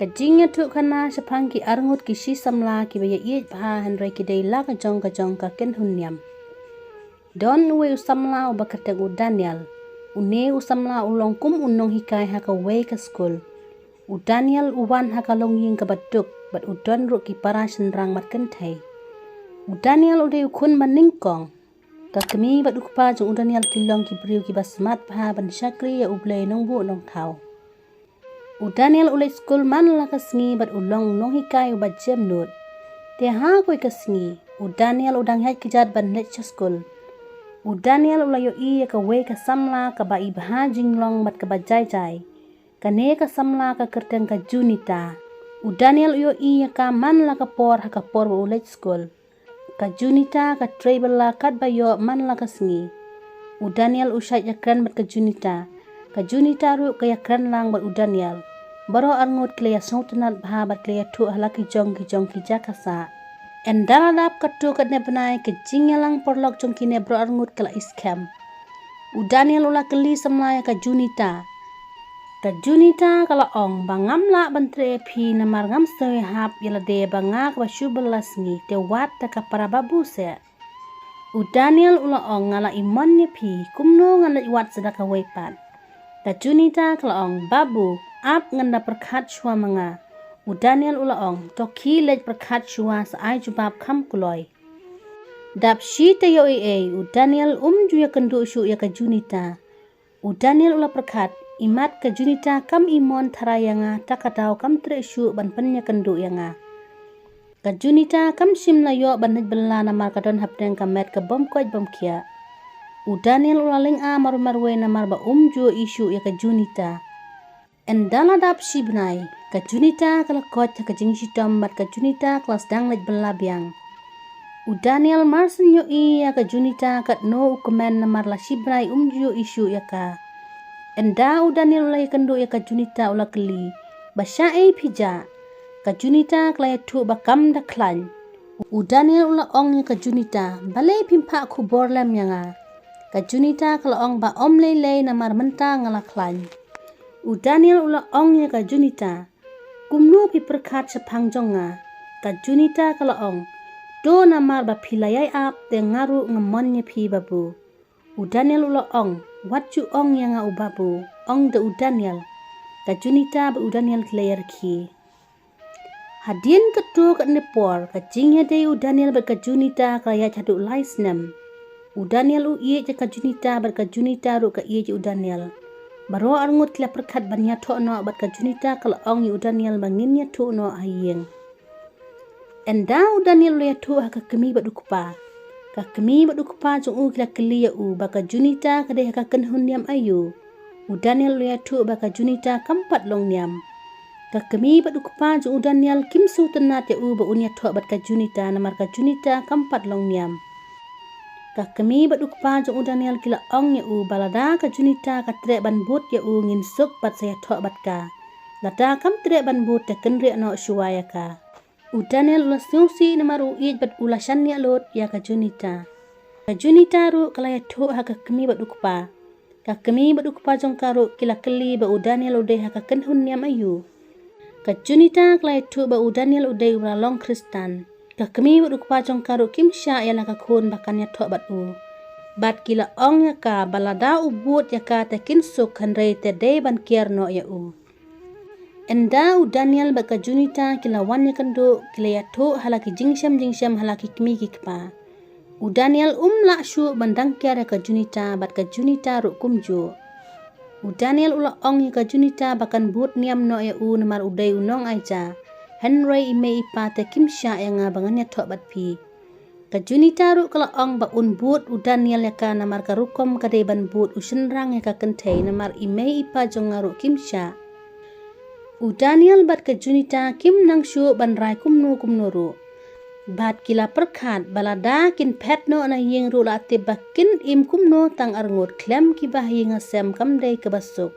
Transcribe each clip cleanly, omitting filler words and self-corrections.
Ka Jing tu kana sepang ki arngut ki ShiSamla ki baya ＩeΗt han rei ki dei la ka jong ka ken hunyam. Don we usamla u bakateng u Daniel. Une usamla u longkum Nonghikai ha ka we ka school. U Daniel uwan ha ka longying ka batuk bat u don ru ki para senrang mat kentai. U Daniel u dei kun maningkong. Ka kemi bat u pa jong u Daniel ki long ki briu ki basmat pa ban syakri ya u blei nongbu nong thau. U Daniel ulai school man la ka Sngi bat u long Nonghikai u bat jem nut. Te ha koi ka Sngi. U Daniel u dang hai kijat ban let cha school. U Daniel ulai yo ya ka we ka Samla ka ba ibha jinglong bat ka ba jai. Ka ne ka Samla ka kerteng ka Junita. U Daniel yo ya ka man la ka por ha ka por u let school. Ka Junita ka Trei Bylla kat ba yo man la ka Sngi. U Daniel u syait ya kran bat ka Junita. Ka Junita ru ka ya kran lang bat u Daniel. Baro arngut klea sautanat bha bat klea tu halaki jong ki jakasa. En daladap ka tu kat ne benai ke jingyalang porlok jong ki ne bro arngut kala iskem. U Daniel ula keli samlaya ka Junita. Ka Junita kala ong bangam la bantre pi namar ngam stoy hap yala de bangak ba syubel lasngi te wat ta ka para babu se. U Daniel ula ong ngala imon ne pi kumno ngala iwat sedaka wepat. Ka Junita kala ong babu ap nganda perkat shua manga. U Daniel ula ong toki lej perkat shua sa ai jubab kam kuloi. Dap shi te yo u Daniel juya kendu shu ya ka Junita. U Daniel ula perkat imat ka Junita kam imon tharayanga takatau kam tre shu ban penya kendu yanga. Ka Junita kam sim la yo ban Bylla namar ka don hapdeng ka met ka bom koj bom kia. U Daniel ula ling a marwe namar ba ju isu ya ka Junita. En daladap si benai, ka Junita kala kot ka jing sitom bat ka Junita kelas dang let Bylla biang. U Daniel marsen yo ya ka Junita kat no ukumen namar la si benai ju isu ya ka. En da u Daniel ulai kendu ya ka Junita ula keli. Basya pija. Ka Junita kala ya tu bakam da klan. U Daniel ula ong ya ka Junita balai pimpa ku borlem yanga. Ka Junita kala ong ba om lei namar mentang ngala klan. U Daniel ula ong ya ka Junita. Kumnu pi perkat sepang jonga. Ka Junita kala ong. Do namar ba pilayai ap te ngaru ngemonnya pi babu. U Daniel ula ong. Watu ong yang u babu. Ong de u Daniel. Ka Junita ba u Daniel kilayar ki. Hadien ketu kat nepor. Ka jingya de u Daniel ba ka Junita kaya caduk laisnem. U Daniel u ＩeΗt ka Junita ba ka Junita ru ka IeΗt u Daniel. Baro arngut kila perkat banya to no bat ka Junita kala ong u Daniel banginnya tu no ayeng. Enda u Daniel lu ya tu ha ka kemi bat dukupa. Ka kemi bat dukupa jong u kila keli ya u ba ka Junita ka deh ka ken hunyam ayu. U Daniel lu ya tu ba ka Junita kampat long nyam. Ka kemi bat dukupa jong u Daniel kim su tenat ya u ba unya to bat ka Junita namar ka Junita kampat long nyam. Ka kemi bat dukupa jong u Daniel kila ong ya u balada ka Junita ka tre ban but ya u ngin suk bat saya tok bat ka. Lada kam tre ban but te kenri no shuaya ka. U Daniel ula siusi namar u IeΗt bat ula shan ya lot ya ka Junita. Ka Junita ru kala ya tok ha ka kemi bat dukupa. Ka kemi bat dukupa jong karu kila keli ba u Daniel udai ha ka ken hunyam ayu. Ka Junita kala ya tok ba u Daniel udai ula long Kristan. Ka kemi bat dukupa jong karu kim sya ya la ka kun bakan ya tok bat u. Bat kila ong ya ka balada u but ya ka te kin suk hanrei te dei ban kier no ya u. Enda u Daniel bat ka Junita kila wan ya kendu kila ya tok halaki jingsam halaki kemi ki kpa. U Daniel la syu bandang kier ya ka Junita bat ka Junita ru kumju. U Daniel ula ong ya ka Junita bakan but niam no ya u namar udai unong aja. Henry ime ipa te kim sya yang abangannya tok bat pi. Ka Junita ru kala ong ba un but u Daniel ya ka namar ka rukom ka de ban but u senrang ya ka kentei namar ime ipa jong ngaru kim sya. U Daniel bat ka Junita kim nang syu ban rai kumnu ru. Bat kila perkat balada kin pet no na yeng ru la te bakin im kumno tang arngut klem ki bah yeng sem kam dei ke basuk.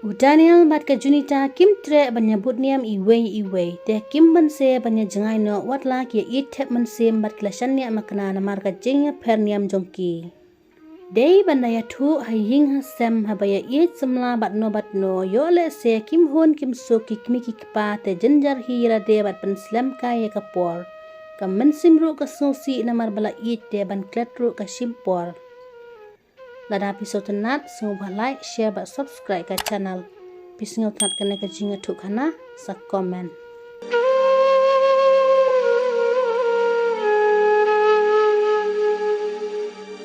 U Daniel bat ka Junita kim tre banyabut niam iwe te kim ban se banya jangai no watla ki ＩeΗt tep man sem bat kila shan niam makna namar ka jingya per niam jongki. Dei bandaya thu hai Jing ha sem ha baya ＩeΗt Samla batno yo le se kim hon kim so kikmi kikpa te jenjar hira de bat pen slam kaya kapor. Ka mensimru ka sosi namar bala IeΗt de ban kletru ka shimpor. Lada episode tenat sengubah like, share bat subscribe ka channel. Pisngau tenat kena ka jinga tuk hana sa komen.